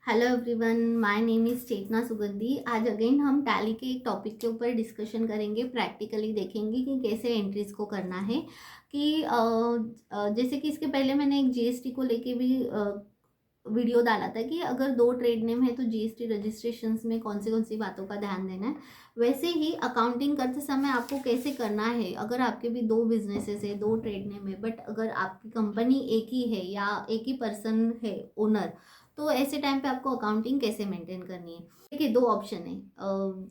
Hello everyone, my name is Chetna Sugandhi. आज again हम tally के एक टॉपिक के ऊपर डिस्कशन करेंगे, प्रैक्टिकली देखेंगे कि कैसे एंट्रीज को करना है। कि जैसे कि इसके पहले मैंने एक जीएसटी को लेके भी वीडियो डाला था कि अगर दो ट्रेड नेम है तो जीएसटी रजिस्ट्रेशंस में कौन सी बातों का ध्यान देना है। वैसे ही अकाउंटिंग करते समय आपको कैसे करना है। अगर आपके भी दो बिजनेसेस है, दो ट्रेड नेम है, बट अगर आपकी कंपनी एक ही है या एक ही पर्सन है ओनर, तो ऐसे टाइम पे आपको अकाउंटिंग कैसे मेंटेन करनी है। देखिए, दो ऑप्शन है।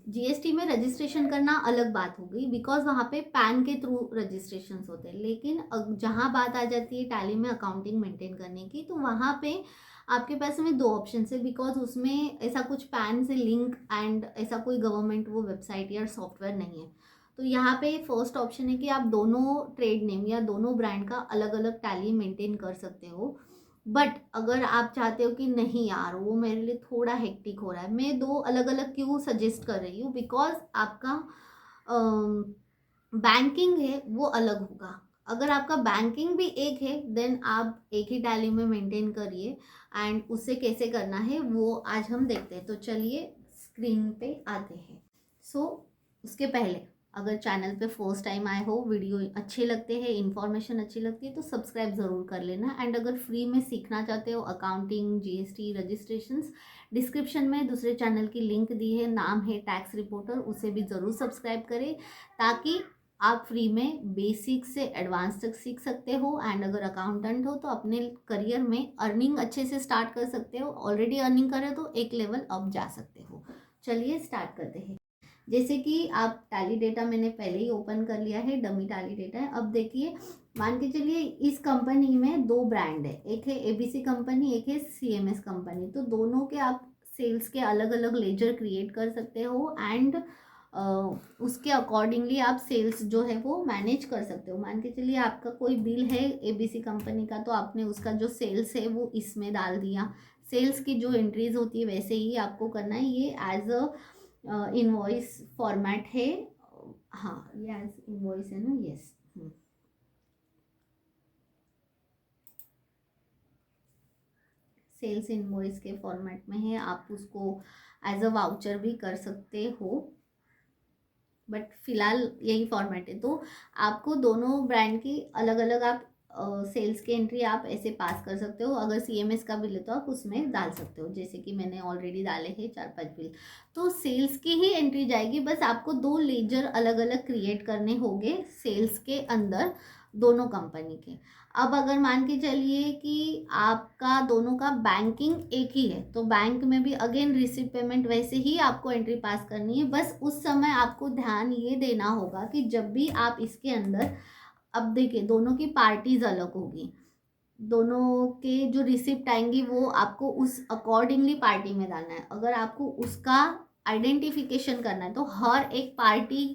जीएसटी में रजिस्ट्रेशन करना अलग बात हो गई, बिकॉज वहाँ पे पैन के थ्रू रजिस्ट्रेशन होते हैं। लेकिन जहाँ बात आ जाती है टैली में अकाउंटिंग मेंटेन करने की, तो वहाँ पे आपके पास में दो ऑप्शन है, बिकॉज उसमें ऐसा कुछ पैन से लिंक एंड ऐसा कोई गवर्नमेंट वो वेबसाइट या सॉफ्टवेयर नहीं है। तो यहाँ पे फर्स्ट ऑप्शन है कि आप दोनों ट्रेड नेम या दोनों ब्रांड का अलग अलग टैली मेंटेन कर सकते हो। बट अगर आप चाहते हो कि नहीं यार, वो मेरे लिए थोड़ा हेक्टिक हो रहा है, मैं दो अलग अलग क्यों सजेस्ट कर रही हूँ, बिकॉज आपका बैंकिंग है वो अलग होगा। अगर आपका बैंकिंग भी एक है देन आप एक ही टैली में मेंटेन करिए। एंड उससे कैसे करना है वो आज हम देखते हैं। तो चलिए स्क्रीन पे आते हैं। सो उसके पहले, अगर चैनल पे फर्स्ट टाइम आए हो, वीडियो अच्छे लगते हैं, इन्फॉर्मेशन अच्छी लगती है, तो सब्सक्राइब ज़रूर कर लेना। एंड अगर फ्री में सीखना चाहते हो अकाउंटिंग, जीएसटी, रजिस्ट्रेशंस, डिस्क्रिप्शन में दूसरे चैनल की लिंक दी है, नाम है टैक्स रिपोर्टर, उसे भी ज़रूर सब्सक्राइब करें, ताकि आप फ्री में बेसिक से एडवांस तक सीख सकते हो। एंड अगर अकाउंटेंट हो तो अपने करियर में अर्निंग अच्छे से स्टार्ट कर सकते हो। ऑलरेडी अर्निंग कर रहे हो तो एक लेवल अप जा सकते हो। चलिए स्टार्ट करते हैं। जैसे कि आप टैली डेटा मैंने पहले ही ओपन कर लिया है, डमी टैली डेटा है। अब देखिए, मान के चलिए इस कंपनी में दो ब्रांड है, एक है एबीसी कंपनी, एक है सीएमएस कंपनी। तो दोनों के आप सेल्स के अलग अलग लेजर क्रिएट कर सकते हो। एंड उसके अकॉर्डिंगली आप सेल्स जो है वो मैनेज कर सकते हो। मान के चलिए आपका कोई बिल है एबीसी कंपनी का, तो आपने उसका जो सेल्स है वो इसमें डाल दिया। सेल्स की जो एंट्रीज होती है वैसे ही आपको करना है। ये एज अ इनवॉइस फॉर्मेट है। हाँ, ये एज इनवॉइस है ना। यस। सेल्स इनवॉइस के फॉर्मेट में है। आप उसको एज अ वाउचर भी कर सकते हो, बट फिलहाल यही फॉर्मेट है। तो आपको दोनों ब्रांड की अलग अलग आप सेल्स की एंट्री आप ऐसे पास कर सकते हो। अगर सीएमएस का बिल है तो आप उसमें डाल सकते हो, जैसे कि मैंने ऑलरेडी डाले हैं 4-5 बिल। तो सेल्स की ही एंट्री जाएगी, बस आपको दो लेजर अलग अलग क्रिएट करने होंगे सेल्स के अंदर, दोनों कंपनी के। अब अगर मान के चलिए कि आपका दोनों का बैंकिंग एक ही है, तो बैंक में भी अगेन रिसीव पेमेंट वैसे ही आपको एंट्री पास करनी है। बस उस समय आपको ध्यान ये देना होगा कि जब भी आप इसके अंदर, अब देखिए दोनों की पार्टीज अलग होगी, दोनों के जो रिसिप्ट आएंगी वो आपको उस अकॉर्डिंगली पार्टी में डालना है। अगर आपको उसका आइडेंटिफिकेशन करना है तो हर एक पार्टी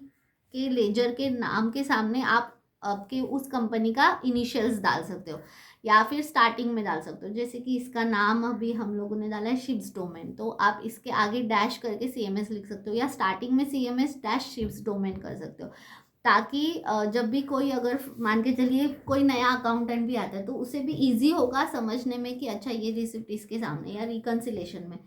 के लेजर के नाम के सामने आप आपके उस कंपनी का इनिशियल्स डाल सकते हो, या फिर स्टार्टिंग में डाल सकते हो। जैसे कि इसका नाम अभी हम लोगों ने डाला है शिप्स डोमेन, तो आप इसके आगे डैश करके सीएमएस लिख सकते हो, या स्टार्टिंग में सीएमएस डैश शिप्स डोमेन कर सकते हो, ताकि जब भी कोई, अगर मान के चलिए कोई नया अकाउंटेंट भी आता है तो उसे भी इजी होगा समझने में कि अच्छा ये रिसिप्ट इसके सामने, या रिकन्सिलेशन में।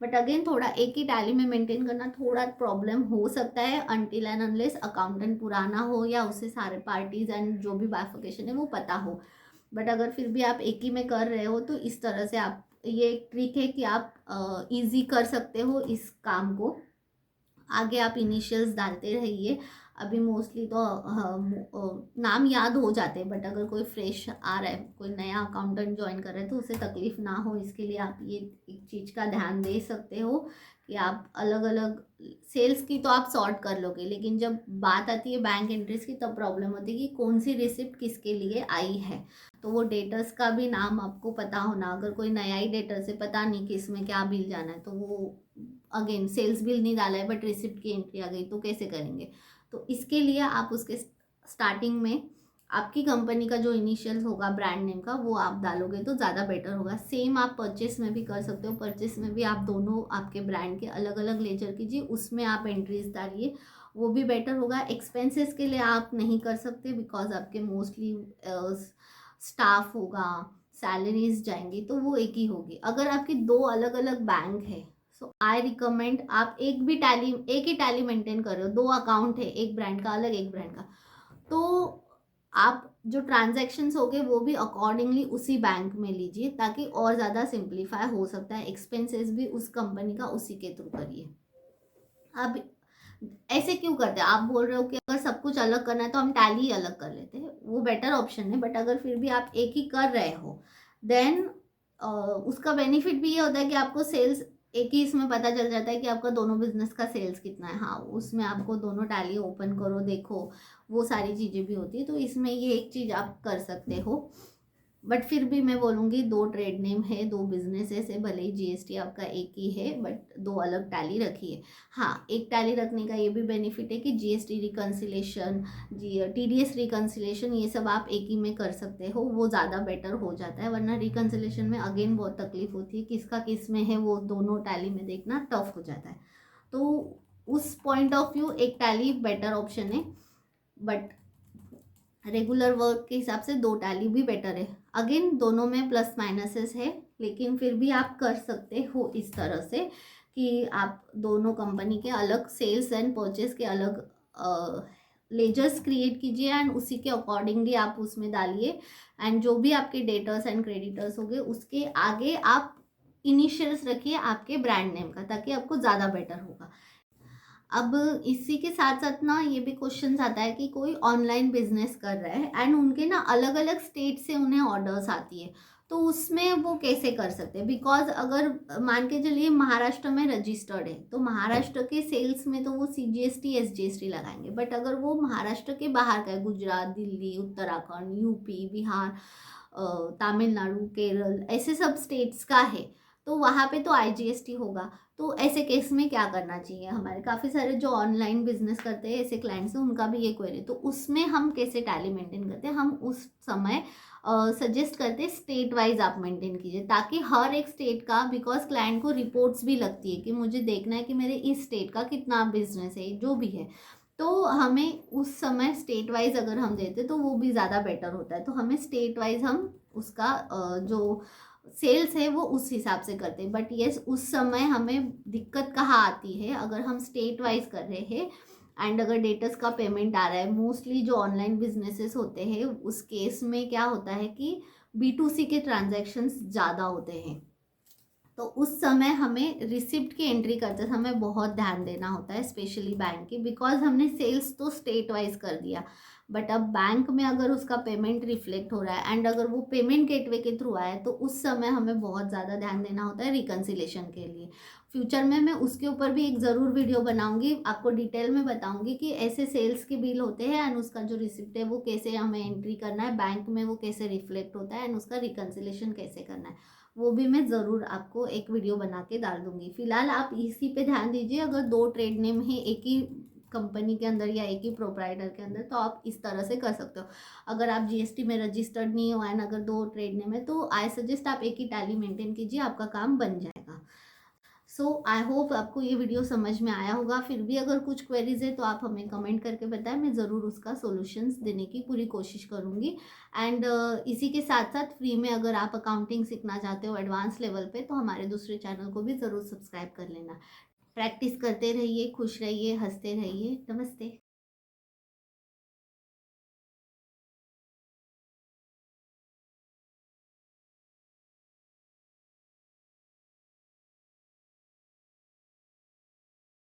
बट अगेन थोड़ा एक ही टैली में मेंटेन करना थोड़ा प्रॉब्लम हो सकता है, अनटिल एंड अनलेस अकाउंटेंट पुराना हो या उसे सारे पार्टीज एंड जो भी बाइफिकेशन है वो पता हो। बट अगर फिर भी आप एक ही में कर रहे हो तो इस तरह से आप, ये एक ट्रिक है कि आप इजी कर सकते हो इस काम को। आगे आप इनिशियल्स डालते रहिए। अभी मोस्टली तो नाम याद हो जाते हैं, बट अगर कोई फ्रेश आ रहा है, कोई नया अकाउंटेंट ज्वाइन कर रहा है, तो उसे तकलीफ ना हो इसके लिए आप ये एक चीज़ का ध्यान दे सकते हो कि आप अलग अलग सेल्स की तो आप सॉर्ट कर लोगे, लेकिन जब बात आती है बैंक एंट्रीज की तब प्रॉब्लम होती है कि कौन सी रिसिप्ट किसके लिए आई है। तो वो डेटर्स का भी नाम आपको पता होना। अगर कोई नया ही डेटर से पता नहीं कि इसमें क्या बिल जाना है, तो वो अगेन सेल्स बिल नहीं डाला है बट रिसिप्ट की एंट्री आ गई, तो कैसे करेंगे। तो इसके लिए आप उसके स्टार्टिंग में आपकी कंपनी का जो इनिशियल होगा ब्रांड नेम का वो आप डालोगे तो ज़्यादा बेटर होगा। सेम आप परचेस में भी कर सकते हो। परचेस में भी आप दोनों आपके ब्रांड के अलग अलग लेजर कीजिए, उसमें आप एंट्रीज डालिए, वो भी बेटर होगा। एक्सपेंसेस के लिए आप नहीं कर सकते, बिकॉज आपके मोस्टली स्टाफ होगा, सैलरीज जाएंगी तो वो एक ही होगी। अगर आपकी दो अलग अलग बैंक है, सो आई रिकमेंड आप एक ही टैली मेंटेन कर रहे हो, दो अकाउंट है, एक ब्रांड का अलग एक ब्रांड का, तो आप जो ट्रांजैक्शंस हो गए वो भी अकॉर्डिंगली उसी बैंक में लीजिए, ताकि और ज़्यादा सिंप्लीफाई हो सकता है। एक्सपेंसेस भी उस कंपनी का उसी के थ्रू करिए। अब ऐसे क्यों करते हैं, आप बोल रहे हो कि अगर सब कुछ अलग करना है तो हम टैली अलग कर लेते हैं, वो बेटर ऑप्शन है। बट अगर फिर भी आप एक ही कर रहे हो, देन उसका बेनिफिट भी ये होता है कि आपको सेल्स एक ही इसमें पता चल जाता है कि आपका दोनों बिजनेस का सेल्स कितना है। हाँ, उसमें आपको दोनों टैली ओपन करो, देखो, वो सारी चीज़ें भी होती है, तो इसमें ये एक चीज़ आप कर सकते हो। बट फिर भी मैं बोलूँगी दो ट्रेड नेम है, दो बिजनेसेस है, भले ही जीएसटी आपका एक ही है, बट दो अलग टैली रखिए। हाँ, एक टैली रखने का ये भी बेनिफिट है कि जीएसटी रिकन्सिलेशन, टीडीएस रिकन्सिलेशन, ये सब आप एक ही में कर सकते हो, वो ज़्यादा बेटर हो जाता है। वरना रिकन्सिलेशन में अगेन बहुत तकलीफ होती है, किसका किस में है वो दोनों टैली में देखना टफ हो जाता है। तो उस पॉइंट ऑफ व्यू एक टैली बेटर ऑप्शन है, बट रेगुलर वर्क के हिसाब से दो टैली भी बेटर है। अगेन दोनों में प्लस माइनसेस है, लेकिन फिर भी आप कर सकते हो इस तरह से कि आप दोनों कंपनी के अलग सेल्स एंड परचेस के अलग लेजर्स क्रिएट कीजिए, एंड उसी के अकॉर्डिंगली आप उसमें डालिए। एंड जो भी आपके डेटर्स एंड क्रेडिटर्स हो गए उसके आगे आप इनिशियल्स रखिए आपके ब्रांड नेम का, ताकि आपको ज़्यादा बेटर होगा। अब इसी के साथ साथ ना ये भी क्वेश्चन आता है कि कोई ऑनलाइन बिजनेस कर रहा है एंड उनके ना अलग अलग स्टेट से उन्हें ऑर्डर्स आती है, तो उसमें वो कैसे कर सकते हैं। बिकॉज अगर मान के चलिए महाराष्ट्र में रजिस्टर्ड है, तो महाराष्ट्र के सेल्स में तो वो सीजीएसटी एसजीएसटी लगाएंगे। बट अगर वो महाराष्ट्र के बाहर का है, गुजरात, दिल्ली, उत्तराखंड, यूपी, बिहार, तमिलनाडु, केरल, ऐसे सब स्टेट्स का है, तो वहाँ पे तो आईजीएसटी होगा। तो ऐसे केस में क्या करना चाहिए। हमारे काफ़ी सारे जो ऑनलाइन बिजनेस करते हैं ऐसे क्लाइंट्स हैं, उनका भी ये क्वेरी, तो उसमें हम कैसे टैली मेंटेन करते हैं, हम उस समय सजेस्ट करते हैं स्टेट वाइज आप मेंटेन कीजिए, ताकि हर एक स्टेट का, बिकॉज क्लाइंट को रिपोर्ट्स भी लगती है कि मुझे देखना है कि मेरे इस स्टेट का कितना बिजनेस है, जो भी है, तो हमें उस समय स्टेट वाइज अगर हम देते तो वो भी ज़्यादा बेटर होता है। तो हमें स्टेट वाइज हम उसका जो सेल्स है वो उस हिसाब से करते हैं। बट यस, उस समय हमें दिक्कत कहाँ आती है, अगर हम स्टेट वाइज कर रहे हैं एंड अगर डेटर्स का पेमेंट आ रहा है, मोस्टली जो ऑनलाइन बिजनेसेस होते हैं उस केस में क्या होता है कि B2C के ट्रांजैक्शंस ज़्यादा होते हैं, तो उस समय हमें रिसिप्ट की एंट्री करते समय बहुत ध्यान देना होता है, स्पेशली बैंक की, बिकॉज हमने सेल्स तो स्टेट वाइज कर दिया, बट अब बैंक में अगर उसका पेमेंट रिफ्लेक्ट हो रहा है एंड अगर वो पेमेंट गेटवे के थ्रू आया है, तो उस समय हमें बहुत ज़्यादा ध्यान देना होता है रिकन्सिलेशन के लिए। फ्यूचर में मैं उसके ऊपर भी एक ज़रूर वीडियो बनाऊंगी, आपको डिटेल में बताऊंगी कि ऐसे सेल्स के बिल होते हैं एंड उसका जो रिसिप्ट है वो कैसे हमें एंट्री करना है बैंक में, वो कैसे रिफ्लेक्ट होता है एंड उसका रिकन्सिलेशन कैसे करना है, वो भी मैं ज़रूर आपको एक वीडियो बना के डाल दूंगी। फिलहाल आप इसी पे ध्यान दीजिए। अगर दो ट्रेड नेम है एक ही कंपनी के अंदर या एक ही प्रोप्राइटर के अंदर, तो आप इस तरह से कर सकते हो। अगर आप जीएसटी में रजिस्टर्ड नहीं हो एंड अगर दो ट्रेड नेम है, तो आई सजेस्ट आप एक ही टैली मेंटेन कीजिए, आपका काम बन जाएगा। सो आई होप आपको ये वीडियो समझ में आया होगा। फिर भी अगर कुछ क्वेरीज है तो आप हमें कमेंट करके बताएं, मैं ज़रूर उसका सॉल्यूशंस देने की पूरी कोशिश करूँगी। एंड इसी के साथ साथ फ्री में अगर आप अकाउंटिंग सीखना चाहते हो एडवांस लेवल पे, तो हमारे दूसरे चैनल को भी ज़रूर सब्सक्राइब कर लेना। प्रैक्टिस करते रहिए, खुश रहिए, हंसते रहिए। नमस्ते।